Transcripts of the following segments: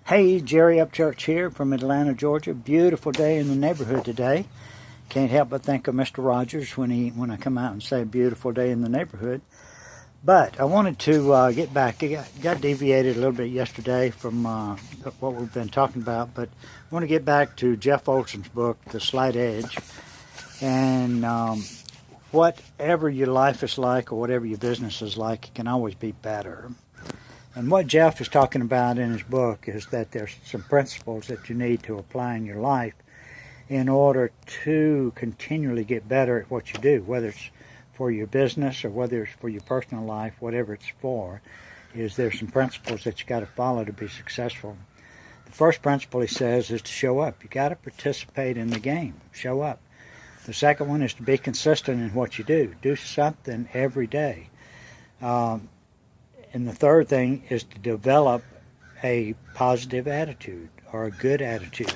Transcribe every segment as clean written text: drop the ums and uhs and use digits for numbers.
Hey, Jerry Upchurch here from Atlanta, Georgia. Beautiful day in the neighborhood today. Can't help but think of Mr. Rogers when I come out and say beautiful day in the neighborhood. But I wanted to get back. I got deviated a little bit yesterday from what we've been talking about, but I want to get back to Jeff Olson's book, The Slight Edge. And whatever your life is like or whatever your business is like, it can always be better. And what Jeff is talking about in his book is that there's some principles that you need to apply in your life in order to continually get better at what you do, whether it's for your business or whether it's for your personal life, whatever it's for, is there's some principles that you got to follow to be successful. The first principle, he says, is to show up. You got to participate in the game. Show up. The second one is to be consistent in what you do. Do something every day. And the third thing is to develop a positive attitude or a good attitude.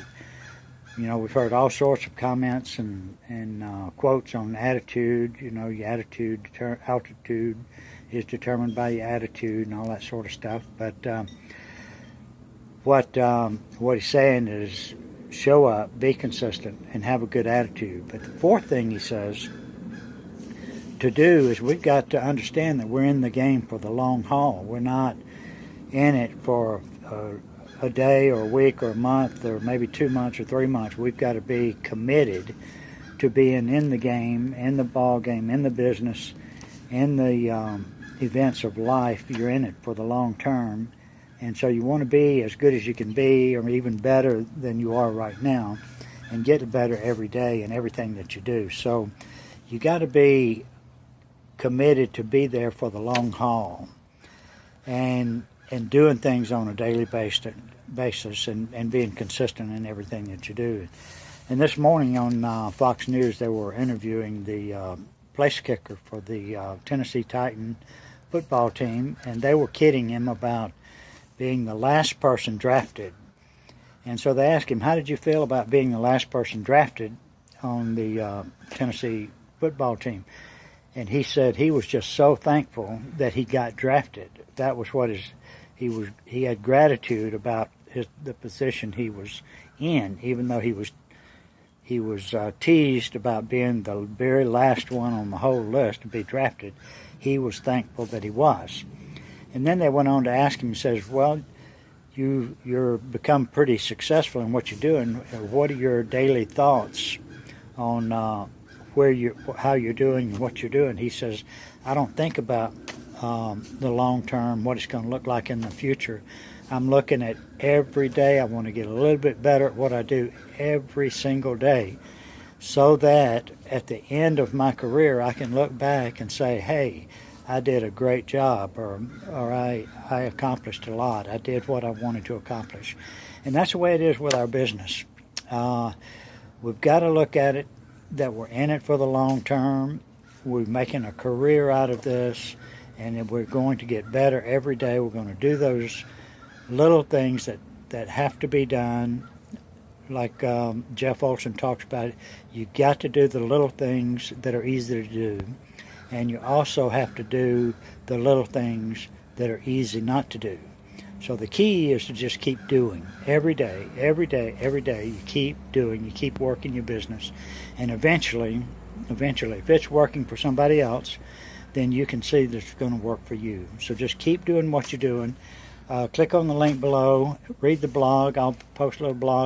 You know, we've heard all sorts of comments and quotes on attitude. You know, your altitude is determined by your attitude and all that sort of stuff. But what he's saying is show up, be consistent, and have a good attitude. But the fourth thing he says to do is we've got to understand that we're in the game for the long haul. We're not in it for a day or a week or a month or maybe 2 months or 3 months. We've got to be committed to being in the game, in the ball game, in the business, in the events of life. You're in it for the long term, and so you want to be as good as you can be or even better than you are right now and get better every day in everything that you do. So you got to be committed to be there for the long haul and doing things on a daily basis and being consistent in everything that you do. And this morning on Fox News, they were interviewing the place kicker for the Tennessee Titan football team, and they were kidding him about being the last person drafted. And so they asked him, how did you feel about being the last person drafted on the Tennessee football team? And he said he was just so thankful that he got drafted. That was what he had gratitude about the position he was in, even though he was teased about being the very last one on the whole list to be drafted. He was thankful that he was. And then they went on to ask him, he says, well, you're become pretty successful in what you're doing. What are your daily thoughts on how you're doing and what you're doing? He says, I don't think about the long term, what it's going to look like in the future. I'm looking at every day. I want to get a little bit better at what I do every single day so that at the end of my career I can look back and say, hey, I did a great job, or I accomplished a lot. I did what I wanted to accomplish. And that's the way it is with our business. We've got to look at it that we're in it for the long term. We're making a career out of this, and we're going to get better every day. We're going to do those little things that have to be done. Like Jeff Olson talks about it, you got to do the little things that are easy to do, and you also have to do the little things that are easy not to do. So the key is to just keep doing every day, every day, every day. You keep doing, you keep working your business, and eventually, if it's working for somebody else, then you can see that it's going to work for you. So just keep doing what you're doing. Click on the link below, read the blog. I'll post a little blog